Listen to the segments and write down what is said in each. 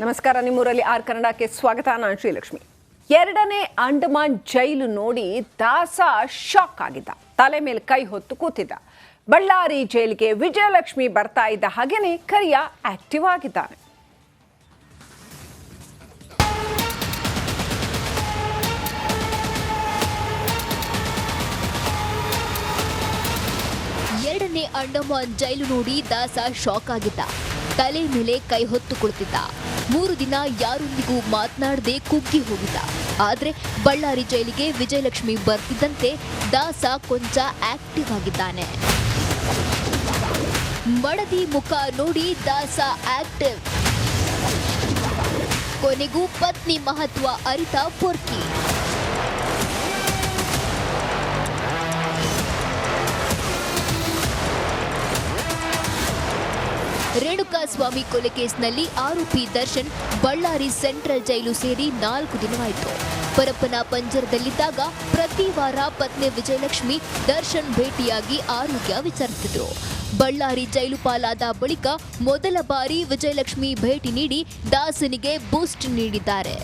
ನಮಸ್ಕಾರ. ನಿಮ್ಮೂರಲ್ಲಿ ಆರ್ ಕನ್ನಡಕ್ಕೆ ಸ್ವಾಗತ. ನಾನು ಶ್ರೀಲಕ್ಷ್ಮಿ. ಎರಡನೇ ಅಂಡಮಾನ್ ಜೈಲು ನೋಡಿ ದಾಸ ಶಾಕ್ ಆಗಿದ್ದ. ತಲೆ ಮೇಲೆ ಕೈ ಹೊತ್ತು ಕೂತಿದ್ದ. ಬಳ್ಳಾರಿ ಜೈಲಿಗೆ ವಿಜಯಲಕ್ಷ್ಮಿ ಬರ್ತಾ ಇದ್ದ ಹಾಗೇನೆ ಕರಿಯ ಆಕ್ಟಿವ್ ಆಗಿದ್ದಾನೆ. ಎರಡನೇ ಅಂಡಮಾನ್ ಜೈಲು ನೋಡಿ ದಾಸ ಶಾಕ್ ಆಗಿದ್ದ. ತಲೆ ಮೇಲೆ ಕೈ ಹೊತ್ತು ಕುಳಿತಿದ್ದ. 3 ದಿನ ಯಾರೊಂದಿಗೂ ಮಾತನಾಡದೆ ಕುಗ್ಗಿ ಹೋಗಿದ್ದ. ಆದ್ರೆ ಬಳ್ಳಾರಿ ಜೈಲಿಗೆ ವಿಜಯಲಕ್ಷ್ಮಿ ಬರ್ತಿದ್ದಂತೆ ದಾಸ ಕೊಂಚ ಆಕ್ಟಿವ್ ಆಗಿದ್ದಾನೆ. ಮಡದಿ ಮುಖ ನೋಡಿ ದಾಸ ಆಕ್ಟಿವ್. ಕೊನೆಗೂ ಪತ್ನಿ ಮಹತ್ವ ಅರಿತ ಪೊರ್ಕಿ. ರೇಣುಕಾಸ್ವಾಮಿ ಕೊಲೆ ಕೇಸ್ನಲ್ಲಿ ಆರೋಪಿ ದರ್ಶನ್ ಬಳ್ಳಾರಿ ಸೆಂಟ್ರಲ್ ಜೈಲು ಸೇರಿ 4 ದಿನವಾಯಿತು. ಪರಪ್ಪನ ಪಂಜರದಲ್ಲಿದ್ದಾಗ ಪ್ರತಿ ವಾರ ಪತ್ನಿ ವಿಜಯಲಕ್ಷ್ಮಿ ದರ್ಶನ್ ಭೇಟಿಯಾಗಿ ಆರೋಗ್ಯ ವಿಚಾರಿಸಿದ್ರು. ಬಳ್ಳಾರಿ ಜೈಲು ಪಾಲಾದ ಬಳಿಕ ಮೊದಲ ಬಾರಿ ವಿಜಯಲಕ್ಷ್ಮಿ ಭೇಟಿ ನೀಡಿ ದಾಸನಿಗೆ ಬೂಸ್ಟ್ ನೀಡಿದ್ದಾರೆ.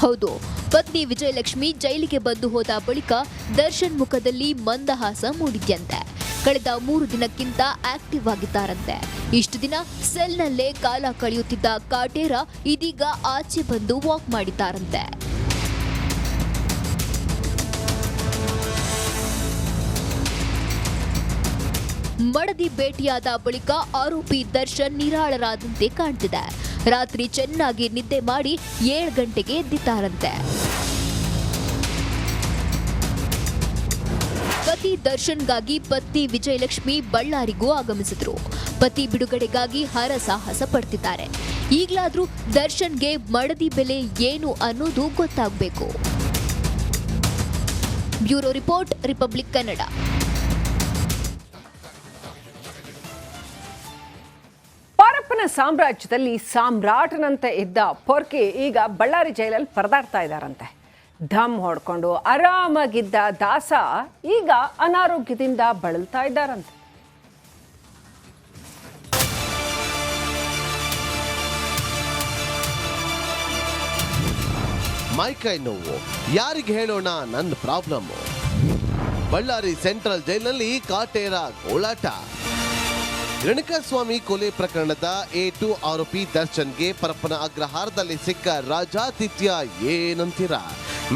ಹೌದು, ಪತ್ನಿ ವಿಜಯಲಕ್ಷ್ಮಿ ಜೈಲಿಗೆ ಬಂದು ಹೋದ ಬಳಿಕ ದರ್ಶನ್ ಮುಖದಲ್ಲಿ ಮಂದಹಾಸ ಮೂಡಿದ್ಯಂತೆ. ಕಳೆದ 3 ದಿನಕ್ಕಿಂತ ಆಕ್ಟಿವ್ ಆಗಿದ್ದಾರಂತೆ. ಇಷ್ಟು ದಿನ ಸೆಲ್ನಲ್ಲೇ ಕಾಲ ಕಳೆಯುತ್ತಿದ್ದ ಕಾಟೇರ ಇದೀಗ ಆಚೆ ಬಂದು ವಾಕ್ ಮಾಡಿದ್ದಾರಂತೆ. ಮಡದಿ ಭೇಟಿಯಾದ ಬಳಿಕ ಆರೋಪಿ ದರ್ಶನ್ ನಿರಾಳರಾದಂತೆ ಕಾಣ್ತಿದೆ. ರಾತ್ರಿ ಚೆನ್ನಾಗಿ ನಿದ್ದೆ ಮಾಡಿ 7 ಗಂಟೆಗೆ ಎದ್ದಿದ್ದಾರಂತೆ. ಪತಿ ದರ್ಶನ್ಗಾಗಿ ಪತ್ನಿ ವಿಜಯಲಕ್ಷ್ಮಿ ಬಳ್ಳಾರಿಗೂ ಆಗಮಿಸಿದ್ರು. ಪತಿ ಬಿಡುಗಡೆಗಾಗಿ ಹರಸಾಹಸ ಪಡ್ತಿದ್ದಾರೆ. ಈಗಲಾದ್ರೂ ದರ್ಶನ್ಗೆ ಮಡದಿ ಬೆಲೆ ಏನು ಅನ್ನೋದು ಗೊತ್ತಾಗಬೇಕು. Bureau report, republic Kannada. Parappana ಸಾಮ್ರಾಜ್ಯದಲ್ಲಿ ಸಾಮ್ರಾಟನಂತೆ ಇದ್ದ ಪೊರ್ಕಿ ಈಗ ಬಳ್ಳಾರಿ ಜೈಲಲ್ಲಿ ಪರದಾಡ್ತಾ ಇದ್ದಾರಂತೆ. ಧಮ್ ಹೊಡ್ಕೊಂಡು ಆರಾಮಾಗಿದ್ದ ದಾಸ ಈಗ ಅನಾರೋಗ್ಯದಿಂದ ಬಳಲ್ತಾ ಇದ್ದಾರಂತೆ. ಮೈಕೈ ನೋವು ಯಾರಿಗೆ ಹೇಳೋಣ ನನ್ನ ಪ್ರಾಬ್ಲಮ್. ಬಳ್ಳಾರಿ ಸೆಂಟ್ರಲ್ ಜೈಲಿನಲ್ಲಿ ಕಾಟೇರ ಗೋಳಾಟ. ರೇಣುಕಾಸ್ವಾಮಿ ಕೊಲೆ ಪ್ರಕರಣದ A2 ಆರೋಪಿ ದರ್ಶನ್ಗೆ ಪರಪ್ಪನ ಅಗ್ರಹಾರದಲ್ಲಿ ಸಿಕ್ಕ ರಾಜಾತಿಥ್ಯ ಏನಂತೀರ?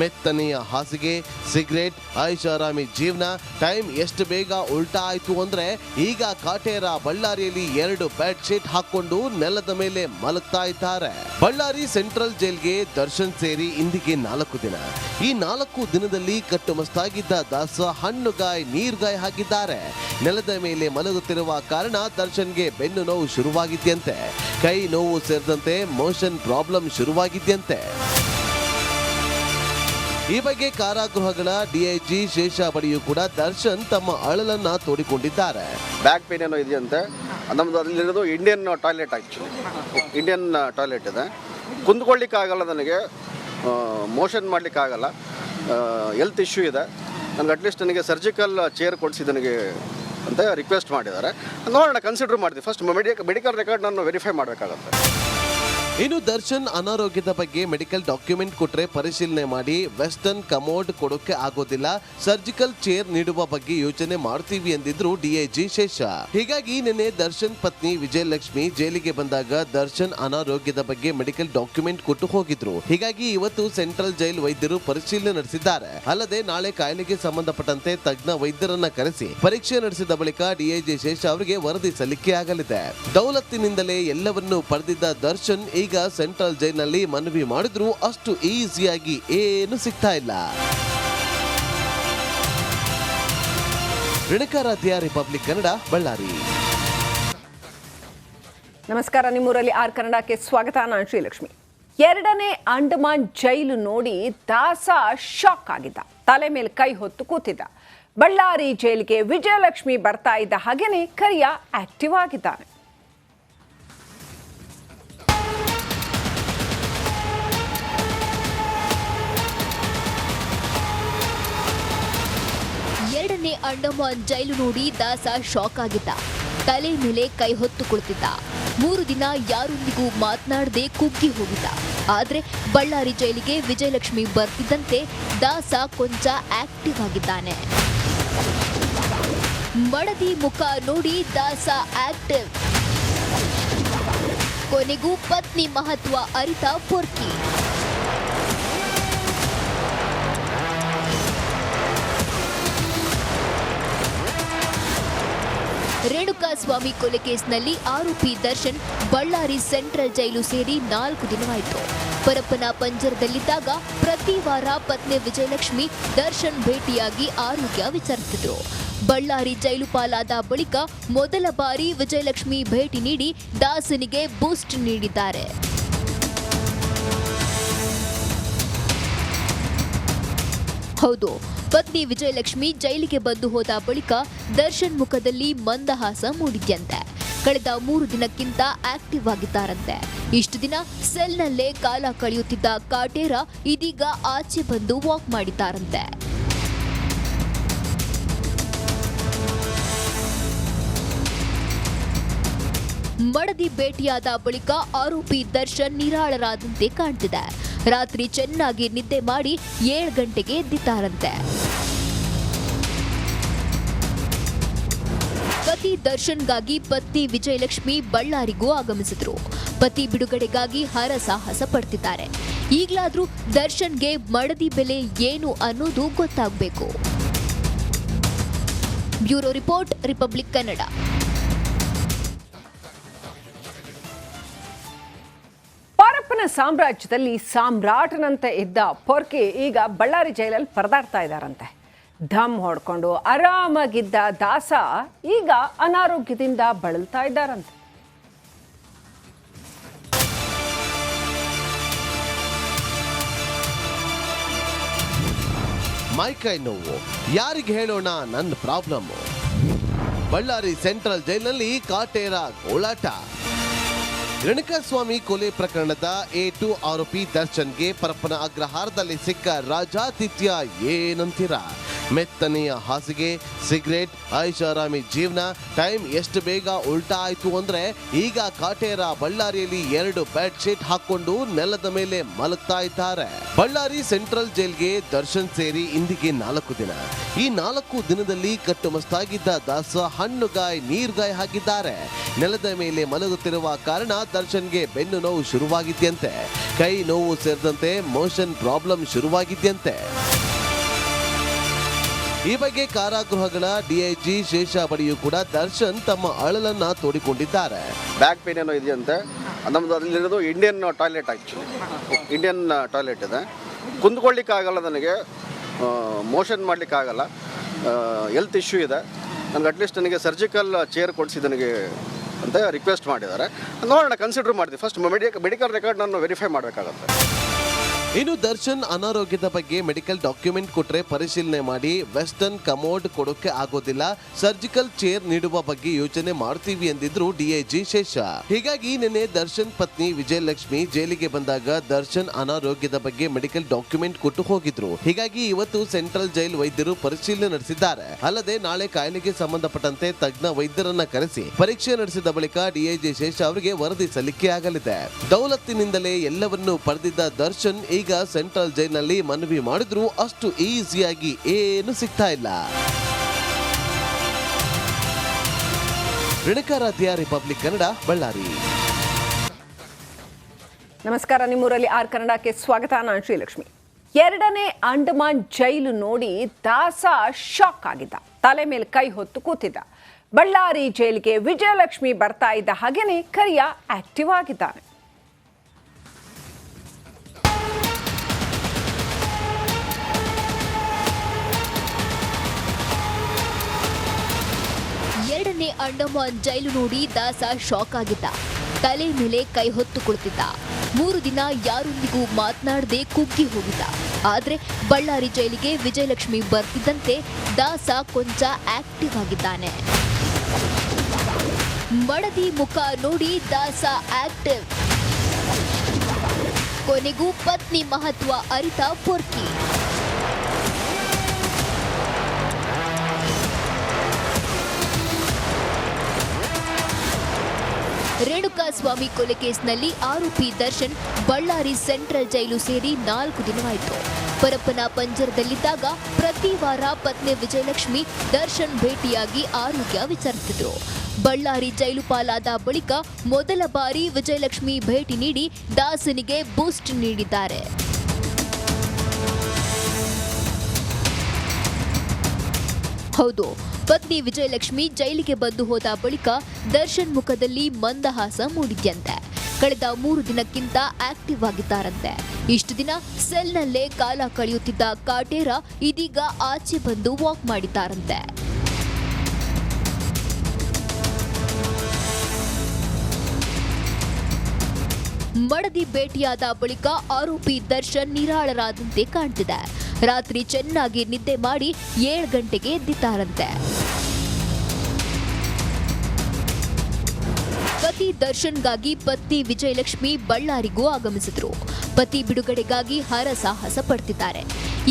ಮೆತ್ತನೆಯ ಹಾಸಿಗೆ, ಸಿಗರೇಟ್, ಐಷಾರಾಮಿ ಜೀವನ. ಟೈಮ್ ಎಷ್ಟು ಬೇಗ ಉಲ್ಟಾ ಆಯ್ತು ಅಂದ್ರೆ ಈಗ ಕಾಟೇರ ಬಳ್ಳಾರಿಯಲ್ಲಿ 2 ಬೆಡ್ ಶೀಟ್ ಹಾಕೊಂಡು ನೆಲದ ಮೇಲೆ ಮಲಗ್ತಾ ಇದ್ದಾರೆ. ಬಳ್ಳಾರಿ ಸೆಂಟ್ರಲ್ ಜೈಲ್ಗೆ ದರ್ಶನ್ ಸೇರಿ ಇಂದಿಗೆ 4 ದಿನ. ಈ 4 ದಿನದಲ್ಲಿ ಕಟ್ಟುಮಸ್ತಾಗಿದ್ದ ದಾಸ ಹಣ್ಣುಗಾಯಿ ನೀರ್ಗಾಯಿ ಹಾಕಿದ್ದಾರೆ. ನೆಲದ ಮೇಲೆ ಮಲಗುತ್ತಿರುವ ಕಾರಣ ದರ್ಶನ್ಗೆ ಬೆನ್ನು ನೋವು ಶುರುವಾಗಿದ್ಯಂತೆ. ಕೈ ನೋವು ಸೇರಿದಂತೆ ಮೋಷನ್ ಪ್ರಾಬ್ಲಮ್ ಶುರುವಾಗಿದ್ಯಂತೆ. ಈ ಬಗ್ಗೆ ಕಾರಾಗೃಹಗಳ DIG ಶೇಷ ಬಳಿಯೂ ಕೂಡ ದರ್ಶನ್ ತಮ್ಮ ಅಳಲನ್ನ ತೋಡಿಕೊಂಡಿದ್ದಾರೆ. ಬ್ಯಾಕ್ ಪೇನ್ ಏನೋ ಇದೆಯಂತೆ. ನಮ್ಮದು ಅಲ್ಲಿರೋದು Indian toilet, actually Indian toilet ಇದೆ. ಕುಂದ್ಕೊಳ್ಳಿಕ್ಕಾಗಲ್ಲ, ನನಗೆ ಮೋಷನ್ ಮಾಡಲಿಕ್ಕಾಗಲ್ಲ, ಹೆಲ್ತ್ ಇಶ್ಯೂ ಇದೆ. ನನಗೆ ಅಟ್ಲೀಸ್ಟ್ ನನಗೆ ಸರ್ಜಿಕಲ್ ಚೇರ್ ಕೊಡಿಸಿ ನನಗೆ ಅಂತ ರಿಕ್ವೆಸ್ಟ್ ಮಾಡಿದ್ದಾರೆ. ನೋಡೋಣ, ಕನ್ಸಿಡರ್ ಮಾಡಿದ್ವಿ. ಫಸ್ಟ್ ಮೆಡಿಕಲ್ ರೆಕಾರ್ಡ್ ನಾನು ವೆರಿಫೈ ಮಾಡಬೇಕಾಗತ್ತೆ. ಇನ್ನು ದರ್ಶನ್ ಅನಾರೋಗ್ಯದ ಬಗ್ಗೆ ಮೆಡಿಕಲ್ ಡಾಕ್ಯುಮೆಂಟ್ ಕೊಟ್ಟರೆ ಪರಿಶೀಲನೆ ಮಾಡಿ ವೆಸ್ಟರ್ನ್ ಕಮೋಡ್ ಕೊಡೋಕೆ ಆಗೋದಿಲ್ಲ, ಸರ್ಜಿಕಲ್ ಚೇರ್ ನೀಡುವ ಬಗ್ಗೆ ಯೋಚನೆ ಮಾಡ್ತೀವಿ ಎಂದಿದ್ರು DIG ಶೇಷ. ಹೀಗಾಗಿ ನಿನ್ನೆ ದರ್ಶನ್ ಪತ್ನಿ ವಿಜಯಲಕ್ಷ್ಮಿ ಜೈಲಿಗೆ ಬಂದಾಗ ದರ್ಶನ್ ಅನಾರೋಗ್ಯದ ಬಗ್ಗೆ ಮೆಡಿಕಲ್ ಡಾಕ್ಯುಮೆಂಟ್ ಕೊಟ್ಟು ಹೋಗಿದ್ರು. ಹೀಗಾಗಿ ಇವತ್ತು ಸೆಂಟ್ರಲ್ ಜೈಲ್ ವೈದ್ಯರು ಪರಿಶೀಲನೆ ನಡೆಸಿದ್ದಾರೆ. ಅಲ್ಲದೆ ನಾಳೆ ಕಾಯಿಲೆಗೆ ಸಂಬಂಧಪಟ್ಟಂತೆ ತಜ್ಞ ವೈದ್ಯರನ್ನ ಕರೆಸಿ ಪರೀಕ್ಷೆ ನಡೆಸಿದ ಬಳಿಕ DIG ಶೇಷ ಅವರಿಗೆ ವರದಿ ಸಲ್ಲಿಕೆ ಆಗಲಿದೆ. ದೌಲತ್ತಿನಿಂದಲೇ ಎಲ್ಲವನ್ನೂ ಪಡೆದಿದ್ದ ದರ್ಶನ್ ಈಗ ಸೆಂಟ್ರಲ್ ಜೈಲ್ನಲ್ಲಿ ಮನವಿ ಮಾಡಿದ್ರು ಅಷ್ಟು ಈಸಿಯಾಗಿ ಏನು ಸಿಗ್ತಾ ಇಲ್ಲ. ರೇಣುಕಾರಾಧ್ಯ, ರಿಪಬ್ಲಿಕ್ ಕನ್ನಡ, ಬಳ್ಳಾರಿ. ನಮಸ್ಕಾರ. ನಿಮ್ಮೂರಲ್ಲಿ ಆರ್ ಕನ್ನಡಕ್ಕೆ ಸ್ವಾಗತ. ನಾನು ಶ್ರೀಲಕ್ಷ್ಮಿ. ಎರಡನೇ ಅಂಡಮಾನ್ ಜೈಲು ನೋಡಿ ದಾಸ ಶಾಕ್ ಆಗಿದ್ದ. ತಲೆ ಮೇಲೆ ಕೈ ಹೊತ್ತು ಕೂತಿದ್ದ. ಬಳ್ಳಾರಿ ಜೈಲಿಗೆ ವಿಜಯಲಕ್ಷ್ಮಿ ಬರ್ತಾ ಇದ್ದ ಹಾಗೇನೆ ಕರಿಯ ಆಕ್ಟಿವ್ ಆಗಿದ್ದಾನೆ. ಎರಡನೇ ಅಂಡಮಾನ್ ಜೈಲು ನೋಡಿ ದಾಸ ಶಾಕ್ ಆಗಿದ್ದ. ತಲೆ ಮೇಲೆ ಕೈ ಹೊತ್ತು ಕುಳಿತಿದ್ದ. 3 ದಿನ ಯಾರೊಂದಿಗೂ ಮಾತನಾಡದೆ ಕುಗ್ಗಿ ಹೋಗಿದ್ದ. ಆದ್ರೆ ಬಳ್ಳಾರಿ ಜೈಲಿಗೆ ವಿಜಯಲಕ್ಷ್ಮಿ ಬರ್ತಿದ್ದಂತೆ ದಾಸ ಕೊಂಚ ಆಕ್ಟಿವ್ ಆಗಿದ್ದಾನೆ. ಮಡದಿ ಮುಖ ನೋಡಿ ದಾಸ ಆಕ್ಟಿವ್. ಕೊನೆಗೂ ಪತ್ನಿ ಮಹತ್ವ ಅರಿತ ಪೊರ್ಕಿ. ರೇಣುಕಾಸ್ವಾಮಿ ಕೊಲೆ ಕೇಸ್ನಲ್ಲಿ ಆರೋಪಿ ದರ್ಶನ್ ಬಳ್ಳಾರಿ ಸೆಂಟ್ರಲ್ ಜೈಲು ಸೇರಿ 4 ದಿನವಾಯಿತು. ಪರಪ್ಪನ ಪಂಜರದಲ್ಲಿದ್ದಾಗ ಪ್ರತಿ ವಾರ ಪತ್ನಿ ವಿಜಯಲಕ್ಷ್ಮಿ ದರ್ಶನ್ ಭೇಟಿಯಾಗಿ ಆರೋಗ್ಯ ವಿಚಾರಿಸಿದ್ರು. ಬಳ್ಳಾರಿ ಜೈಲು ಪಾಲಾದ ಬಳಿಕ ಮೊದಲ ಬಾರಿ ವಿಜಯಲಕ್ಷ್ಮಿ ಭೇಟಿ ನೀಡಿ ದಾಸನಿಗೆ ಬೂಸ್ಟ್ ನೀಡಿದ್ದಾರೆ. ಹೌದು, ಪತ್ನಿ ವಿಜಯಲಕ್ಷ್ಮಿ ಜೈಲಿಗೆ ಬಂದು ಹೋದ ಬಳಿಕ ದರ್ಶನ್ ಮುಖದಲ್ಲಿ ಮಂದಹಾಸ ಮೂಡಿದ್ಯಂತೆ. ಕಳೆದ 3 ದಿನಕ್ಕಿಂತ ಆಕ್ಟಿವ್ ಆಗಿದ್ದಾರಂತೆ. ಇಷ್ಟು ದಿನ ಸೆಲ್ನಲ್ಲೇ ಕಾಲ ಕಳೆಯುತ್ತಿದ್ದ ಕಾಟೇರ ಇದೀಗ ಆಚೆ ಬಂದು ವಾಕ್ ಮಾಡಿದ್ದಾರಂತೆ. ಮಡದಿ ಭೇಟಿಯಾದ ಬಳಿಕ ಆರೋಪಿ ದರ್ಶನ್ ನಿರಾಳರಾದಂತೆ ಕಾಣ್ತಿದೆ. ರಾತ್ರಿ ಚೆನ್ನಾಗಿ ನಿದ್ದೆ ಮಾಡಿ 7 ಗಂಟೆಗೆ ಎದ್ದಿದ್ದಾರಂತೆ. ಪತಿ ದರ್ಶನ್ಗಾಗಿ ಪತ್ನಿ ವಿಜಯಲಕ್ಷ್ಮಿ ಬಳ್ಳಾರಿಗೂ ಆಗಮಿಸಿದ್ರು. ಪತಿ ಬಿಡುಗಡೆಗಾಗಿ ಹರಸಾಹಸ ಪಡ್ತಿದ್ದಾರೆ. ಈಗಲಾದ್ರೂ ದರ್ಶನ್ಗೆ ಮಡದಿ ಬೆಲೆ ಏನು ಅನ್ನೋದು ಗೊತ್ತಾಗಬೇಕು. Bureau report, republic Kannada. Parappana ಸಾಮ್ರಾಜ್ಯದಲ್ಲಿ ಸಾಮ್ರಾಟನಂತೆ ಇದ್ದ ಪೊರ್ಕಿ ಈಗ ಬಳ್ಳಾರಿ ಜೈಲಲ್ಲಿ ಪರದಾಡ್ತಾ ಇದ್ದಾರಂತೆ. ಧಮ್ ಹೊಡ್ಕೊಂಡು ಆರಾಮಾಗಿದ್ದ ದಾಸ ಈಗ ಅನಾರೋಗ್ಯದಿಂದ ಬಳಲ್ತಾ ಇದ್ದಾರಂತೆ. ಮೈಕೈ ನೋವು ಯಾರಿಗೆ ಹೇಳೋಣ ನನ್ನ ಪ್ರಾಬ್ಲಮ್. ಬಳ್ಳಾರಿ ಸೆಂಟ್ರಲ್ ಜೈಲಿನಲ್ಲಿ ಕಾಟೇರ ಗೋಳಾಟ. ರೇಣುಕಾಸ್ವಾಮಿ ಕೊಲೆ ಪ್ರಕರಣದ A2 ಆರೋಪಿ ದರ್ಶನ್ಗೆ ಪರಪ್ಪನ ಅಗ್ರಹಾರದಲ್ಲಿ ಸಿಕ್ಕ ರಾಜಾತಿಥ್ಯ ಏನಂತೀರ? ಮೆತ್ತನೆಯ ಹಾಸಿಗೆ, ಸಿಗರೇಟ್, ಐಷಾರಾಮಿ ಜೀವನ. ಟೈಮ್ ಎಷ್ಟು ಬೇಗ ಉಲ್ಟಾ ಆಯ್ತು ಅಂದ್ರೆ ಈಗ ಕಾಟೇರ ಬಳ್ಳಾರಿಯಲ್ಲಿ 2 ಬೆಡ್ ಶೀಟ್ ಹಾಕೊಂಡು ನೆಲದ ಮೇಲೆ ಮಲಗ್ತಾ ಇದ್ದಾರೆ. ಬಳ್ಳಾರಿ ಸೆಂಟ್ರಲ್ ಜೈಲ್ಗೆ ದರ್ಶನ್ ಸೇರಿ ಇಂದಿಗೆ 4 ದಿನ. ಈ 4 ದಿನದಲ್ಲಿ ಕಟ್ಟುಮಸ್ತಾಗಿದ್ದ ದಾಸ ಹಣ್ಣುಗಾಯ್ ನೀರ್ಗಾಯ್ ಹಾಕಿದ್ದಾರೆ. ನೆಲದ ಮೇಲೆ ಮಲಗುತ್ತಿರುವ ಕಾರಣ ದರ್ಶನ್ಗೆ ಬೆನ್ನು ನೋವು ಶುರುವಾಗಿದ್ಯಂತೆ. ಕೈ ನೋವು ಸೇರಿದಂತೆ ಮೋಷನ್ ಪ್ರಾಬ್ಲಮ್ ಶುರುವಾಗಿದ್ಯಂತೆ. ಈ ಬಗ್ಗೆ ಕಾರಾಗೃಹಗಳ ಡಿಐಜಿ ಶೇಷ ಬಳಿಯೂ ಕೂಡ ದರ್ಶನ್ ತಮ್ಮ ಅಳಲನ್ನ ತೋಡಿಕೊಂಡಿದ್ದಾರೆ. ಬ್ಯಾಕ್ ಪೇನ್ ಏನೋ ಇದೆಯಂತೆ. ನಮ್ಮದು ಅಲ್ಲಿರೋದು Indian toilet, actually Indian toilet ಇದೆ. ಕುಂದ್ಕೊಳ್ಳಿಕ್ಕಾಗಲ್ಲ, ನನಗೆ ಮೋಷನ್ ಮಾಡಲಿಕ್ಕಾಗಲ್ಲ, ಹೆಲ್ತ್ ಇಶ್ಯೂ ಇದೆ. ನನಗೆ ಅಟ್ಲೀಸ್ಟ್ ನನಗೆ ಸರ್ಜಿಕಲ್ ಚೇರ್ ಕೊಡಿಸಿ ನನಗೆ ಅಂತ ರಿಕ್ವೆಸ್ಟ್ ಮಾಡಿದ್ದಾರೆ. ನೋಡೋಣ, ಕನ್ಸಿಡರ್ ಮಾಡ್ತೀವಿ. ಫಸ್ಟ್ ಮೆಡಿಕಲ್ ರೆಕಾರ್ಡ್ ನಾನು ವೆರಿಫೈ ಮಾಡಬೇಕಾಗತ್ತೆ. ಇನ್ನು ದರ್ಶನ್ ಅನಾರೋಗ್ಯದ ಬಗ್ಗೆ ಮೆಡಿಕಲ್ ಡಾಕ್ಯುಮೆಂಟ್ ಕೊಟ್ರೆ ಪರಿಶೀಲನೆ ಮಾಡಿ ವೆಸ್ಟರ್ನ್ ಕಮೋಡ್ ಕೊಡೋಕೆ ಆಗೋದಿಲ್ಲ, ಸರ್ಜಿಕಲ್ ಚೇರ್ ನೀಡುವ ಬಗ್ಗೆ ಯೋಚನೆ ಮಾಡ್ತೀವಿ ಎಂದಿದ್ರು ಡಿಐಜಿ ಶೇಷ. ಹೀಗಾಗಿ ನಿನ್ನೆ ದರ್ಶನ್ ಪತ್ನಿ ವಿಜಯಲಕ್ಷ್ಮಿ ಜೈಲಿಗೆ ಬಂದಾಗ ದರ್ಶನ್ ಅನಾರೋಗ್ಯದ ಬಗ್ಗೆ ಮೆಡಿಕಲ್ ಡಾಕ್ಯುಮೆಂಟ್ ಕೊಟ್ಟು ಹೋಗಿದ್ರು. ಹೀಗಾಗಿ ಇವತ್ತು ಸೆಂಟ್ರಲ್ ಜೈಲ್ ವೈದ್ಯರು ಪರಿಶೀಲನೆ ನಡೆಸಿದ್ದಾರೆ. ಅಲ್ಲದೆ ನಾಳೆ ಕಾಯಿಲೆಗೆ ಸಂಬಂಧಪಟ್ಟಂತೆ ತಜ್ಞ ವೈದ್ಯರನ್ನ ಕರೆಸಿ ಪರೀಕ್ಷೆ ನಡೆಸಿದ ಬಳಿಕ ಡಿಐಜಿ ಶೇಷ ಅವರಿಗೆ ವರದಿ ಸಲ್ಲಿಕೆ ಆಗಲಿದೆ. ದೌಲತ್ತಿನಿಂದಲೇ ಎಲ್ಲವನ್ನೂ ಪಡೆದಿದ್ದ ದರ್ಶನ್ ಈಗ ಸೆಂಟ್ರಲ್ ಜೈಲಿನಲ್ಲಿ ಮನವಿ ಮಾಡಿದ್ರು ಅಷ್ಟು ಈಸಿಯಾಗಿ ಏನು ಸಿಗ್ತಾ ಇಲ್ಲ. ರೇಣುಕಾರಾಧ್ಯ, ರಿಪಬ್ಲಿಕ್ ಕನ್ನಡ, ಬಳ್ಳಾರಿ. ನಮಸ್ಕಾರ, ನಿಮ್ಮೂರಲ್ಲಿ ಆರ್ ಕನ್ನಡಕ್ಕೆ ಸ್ವಾಗತ. ನಾನು ಶ್ರೀಲಕ್ಷ್ಮಿ. 2ನೇ ಅಂಡಮಾನ್ ಜೈಲು ನೋಡಿ ದಾಸ ಶಾಕ್ ಆಗಿದ್ದ. ತಲೆ ಮೇಲೆ ಕೈ ಹೊತ್ತು ಕೂತಿದ್ದ. ಬಳ್ಳಾರಿ ಜೈಲಿಗೆ ವಿಜಯಲಕ್ಷ್ಮಿ ಬರ್ತಾ ಇದ್ದ ಹಾಗೇನೆ ಕರಿಯ ಆಕ್ಟಿವ್ ಆಗಿದ್ದಾನೆ. ಅಂಡಮಾನ್ ಜೈಲು ನೋಡಿ ದಾಸ ಶಾಕ್ ಆಗಿದ್ದ. ತಲೆ ಮೇಲೆ ಕೈ ಹೊತ್ತು ಕುಳಿತಿದ್ದ. 3 ದಿನ ಯಾರೊಂದಿಗೂ ಮಾತನಾಡದೆ ಕುಗ್ಗಿ ಹೋಗಿದ್ದ. ಆದ್ರೆ ಬಳ್ಳಾರಿ ಜೈಲಿಗೆ ವಿಜಯಲಕ್ಷ್ಮಿ ಬರ್ತಿದ್ದಂತೆ ದಾಸ ಕೊಂಚ ಆಕ್ಟಿವ್ ಆಗಿದ್ದಾನೆ. ಮಡದಿ ಮುಖ ನೋಡಿ ದಾಸ ಆಕ್ಟಿವ್. ಕೊನೆಗೂ ಪತ್ನಿ ಮಹತ್ವ ಅರಿತ ಪೊರ್ಕಿ. ರೇಣುಕಾಸ್ವಾಮಿ ಕೊಲೆ ಕೇಸ್ನಲ್ಲಿ ಆರೋಪಿ ದರ್ಶನ್ ಬಳ್ಳಾರಿ ಸೆಂಟ್ರಲ್ ಜೈಲು ಸೇರಿ 4 ದಿನವಾಯಿತು. ಪರಪ್ಪನ ಪಂಜರದಲ್ಲಿದ್ದಾಗ ಪ್ರತಿ ವಾರ ಪತ್ನಿ ವಿಜಯಲಕ್ಷ್ಮಿ ದರ್ಶನ್ ಭೇಟಿಯಾಗಿ ಆರೋಗ್ಯ ವಿಚಾರಿಸಿದ್ರು. ಬಳ್ಳಾರಿ ಜೈಲು ಪಾಲಾದ ಬಳಿಕ ಮೊದಲ ಬಾರಿ ವಿಜಯಲಕ್ಷ್ಮಿ ಭೇಟಿ ನೀಡಿ ದಾಸನಿಗೆ ಬೂಸ್ಟ್ ನೀಡಿದ್ದಾರೆ. ಹೌದು, ಪತ್ನಿ ವಿಜಯಲಕ್ಷ್ಮಿ ಜೈಲಿಗೆ ಬಂದು ಹೋದ ಬಳಿಕ ದರ್ಶನ್ ಮುಖದಲ್ಲಿ ಮಂದಹಾಸ ಮೂಡಿದ್ಯಂತೆ. ಕಳೆದ 3 ದಿನಕ್ಕಿಂತ ಆಕ್ಟಿವ್ ಆಗಿದ್ದಾರಂತೆ. ಇಷ್ಟು ದಿನ ಸೆಲ್ನಲ್ಲೇ ಕಾಲ ಕಳೆಯುತ್ತಿದ್ದ ಕಾಟೇರ ಇದೀಗ ಆಚೆ ಬಂದು ವಾಕ್ ಮಾಡಿದ್ದಾರಂತೆ. ಮಡದಿ ಭೇಟಿಯಾದ ಬಳಿಕ ಆರೋಪಿ ದರ್ಶನ್ ನಿರಾಳರಾದಂತೆ ಕಾಣ್ತಿದೆ. ರಾತ್ರಿ ಚೆನ್ನಾಗಿ ನಿದ್ದೆ ಮಾಡಿ 7 ಗಂಟೆಗೆ ಎದ್ದಿದ್ದಾರಂತೆ. ಪತಿ ದರ್ಶನ್ಗಾಗಿ ಪತ್ನಿ ವಿಜಯಲಕ್ಷ್ಮಿ ಬಳ್ಳಾರಿಗೂ ಆಗಮಿಸಿದ್ರು. ಪತಿ ಬಿಡುಗಡೆಗಾಗಿ ಹರಸಾಹಸ ಪಡ್ತಿದ್ದಾರೆ.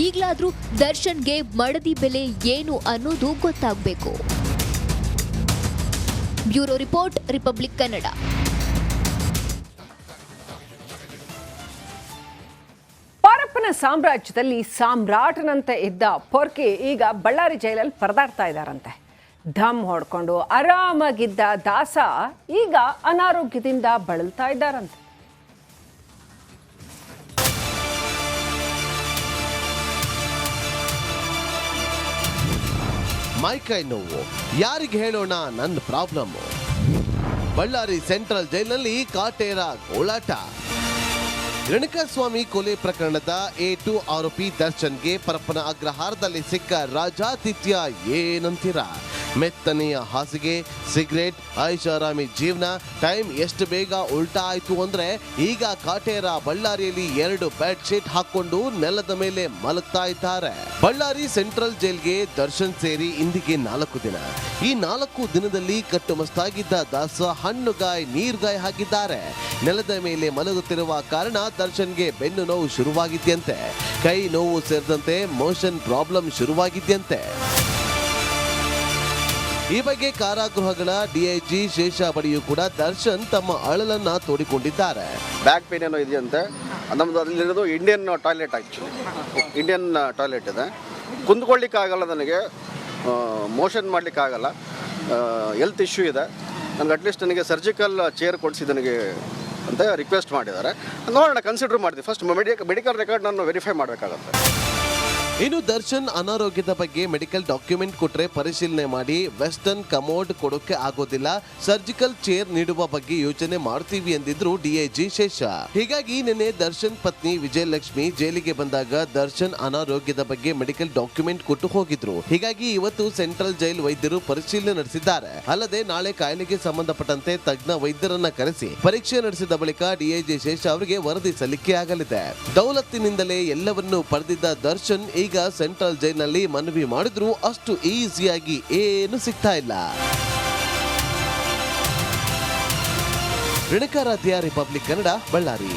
ಈಗಲಾದ್ರೂ ದರ್ಶನ್ಗೆ ಮಡದಿ ಬೆಲೆ ಏನು ಅನ್ನೋದು ಗೊತ್ತಾಗಬೇಕು. Bureau report, republic Kannada. Parappana ಸಾಮ್ರಾಜ್ಯದಲ್ಲಿ ಸಾಮ್ರಾಟನಂತೆ ಇದ್ದ ಪೊರ್ಕಿ ಈಗ ಬಳ್ಳಾರಿ ಜೈಲಲ್ಲಿ ಪರದಾಡ್ತಾ ಇದ್ದಾರಂತೆ. ಧಮ್ ಹೊಡ್ಕೊಂಡು ಆರಾಮಾಗಿದ್ದ ದಾಸ ಈಗ ಅನಾರೋಗ್ಯದಿಂದ ಬಳಲ್ತಾ ಇದ್ದಾರಂತೆ. ಮೈಕೈ ನೋವು ಯಾರಿಗೆ ಹೇಳೋಣ ನನ್ನ ಪ್ರಾಬ್ಲಮ್. ಬಳ್ಳಾರಿ ಸೆಂಟ್ರಲ್ ಜೈಲಿನಲ್ಲಿ ಕಾಟೇರ ಗೋಳಾಟ. ರೇಣುಕಾಸ್ವಾಮಿ ಕೊಲೆ ಪ್ರಕರಣದ A2 ಆರೋಪಿ ದರ್ಶನ್ಗೆ ಪರಪ್ಪನ ಅಗ್ರಹಾರದಲ್ಲಿ ಸಿಕ್ಕ ರಾಜಾತಿಥ್ಯ ಏನಂತೀರ? ಮೆತ್ತನೆಯ ಹಾಸಿಗೆ, ಸಿಗರೇಟ್, ಐಷಾರಾಮಿ ಜೀವನ. ಟೈಮ್ ಎಷ್ಟು ಬೇಗ ಉಲ್ಟಾ ಆಯ್ತು ಅಂದ್ರೆ ಈಗ ಕಾಟೇರ ಬಳ್ಳಾರಿಯಲ್ಲಿ 2 ಬೆಡ್ ಶೀಟ್ ಹಾಕೊಂಡು ನೆಲದ ಮೇಲೆ ಮಲಗ್ತಾ ಇದ್ದಾರೆ. ಬಳ್ಳಾರಿ ಸೆಂಟ್ರಲ್ ಜೈಲ್ಗೆ ದರ್ಶನ್ ಸೇರಿ ಇಂದಿಗೆ 4 ದಿನ. ಈ 4 ದಿನದಲ್ಲಿ ಕಟ್ಟುಮಸ್ತಾಗಿದ್ದ ದಾಸ ಹಣ್ಣುಗಾಯ್ ನೀರ್ಗಾಯ್ ಹಾಕಿದ್ದಾರೆ. ನೆಲದ ಮೇಲೆ ಮಲಗುತ್ತಿರುವ ಕಾರಣ ದರ್ಶನ್ಗೆ ಬೆನ್ನು ನೋವು ಶುರುವಾಗಿದ್ಯಂತೆ. ಕೈ ನೋವು ಸೇರಿದಂತೆ ಮೋಷನ್ ಪ್ರಾಬ್ಲಮ್ ಶುರುವಾಗಿದ್ಯಂತೆ. ಈ ಬಗ್ಗೆ ಕಾರಾಗೃಹಗಳ DIG ಶೇಷ ಬಳಿಯೂ ಕೂಡ ದರ್ಶನ್ ತಮ್ಮ ಅಳಲನ್ನ ತೋಡಿಕೊಂಡಿದ್ದಾರೆ. ಬ್ಯಾಕ್ ಪೇನ್ ಏನೋ ಇದೆಯಂತೆ. ನಮ್ಮದು ಅಲ್ಲಿರೋದು Indian toilet, actually Indian toilet ಇದೆ. ಕುಂತ್ಕೊಳ್ಳಿಕ್ಕಾಗಲ್ಲ, ನನಗೆ ಮೋಷನ್ ಮಾಡಲಿಕ್ಕಾಗಲ್ಲ, ಹೆಲ್ತ್ ಇಶ್ಯೂ ಇದೆ. ನನಗೆ ಅಟ್ಲೀಸ್ಟ್ ನನಗೆ ಸರ್ಜಿಕಲ್ ಚೇರ್ ಕೊಡಿಸಿ ನನಗೆ ಅಂತ ರಿಕ್ವೆಸ್ಟ್ ಮಾಡಿದ್ದಾರೆ. ನೋಡೋಣ, ಕನ್ಸಿಡರ್ ಮಾಡ್ತೀವಿ. ಫಸ್ಟ್ ಮೆಡಿಕಲ್ ರೆಕಾರ್ಡ್ ನಾನು ವೆರಿಫೈ ಮಾಡಬೇಕಾಗತ್ತೆ. ಇನ್ನು ದರ್ಶನ್ ಅನಾರೋಗ್ಯದ ಬಗ್ಗೆ ಮೆಡಿಕಲ್ ಡಾಕ್ಯುಮೆಂಟ್ ಕೊಟ್ರೆ ಪರಿಶೀಲನೆ ಮಾಡಿ ವೆಸ್ಟರ್ನ್ ಕಮೋಡ್ ಕೊಡೋಕೆ ಆಗೋದಿಲ್ಲ, ಸರ್ಜಿಕಲ್ ಚೇರ್ ನೀಡುವ ಬಗ್ಗೆ ಯೋಚನೆ ಮಾಡ್ತೀವಿ ಎಂದಿದ್ರು DIG ಶೇಷ. ಹೀಗಾಗಿ ನಿನ್ನೆ ದರ್ಶನ್ ಪತ್ನಿ ವಿಜಯಲಕ್ಷ್ಮಿ ಜೈಲಿಗೆ ಬಂದಾಗ ದರ್ಶನ್ ಅನಾರೋಗ್ಯದ ಬಗ್ಗೆ ಮೆಡಿಕಲ್ ಡಾಕ್ಯುಮೆಂಟ್ ಕೊಟ್ಟು ಹೋಗಿದ್ರು. ಹೀಗಾಗಿ ಇವತ್ತು ಸೆಂಟ್ರಲ್ ಜೈಲ್ ವೈದ್ಯರು ಪರಿಶೀಲನೆ ನಡೆಸಿದ್ದಾರೆ. ಅಲ್ಲದೆ ನಾಳೆ ಕಾಯಿಲೆಗೆ ಸಂಬಂಧಪಟ್ಟಂತೆ ತಜ್ಞ ವೈದ್ಯರನ್ನ ಕರೆಸಿ ಪರೀಕ್ಷೆ ನಡೆಸಿದ ಬಳಿಕ DIG ಶೇಷ ಅವರಿಗೆ ವರದಿ ಸಲ್ಲಿಕೆ ಆಗಲಿದೆ. ದೌಲತ್ತಿನಿಂದಲೇ ಎಲ್ಲವನ್ನೂ ಪಡೆದಿದ್ದ ದರ್ಶನ್ ಈಗ ಸೆಂಟ್ರಲ್ ಜೈಲ್ನಲ್ಲಿ ಮನವಿ ಮಾಡಿದ್ರು ಅಷ್ಟು ಈಸಿಯಾಗಿ ಏನು ಸಿಗ್ತಾ ಇಲ್ಲ. ರೇಣುಕಾರಾಧ್ಯ, ರಿಪಬ್ಲಿಕ್ ಕನ್ನಡ, ಬಳ್ಳಾರಿ.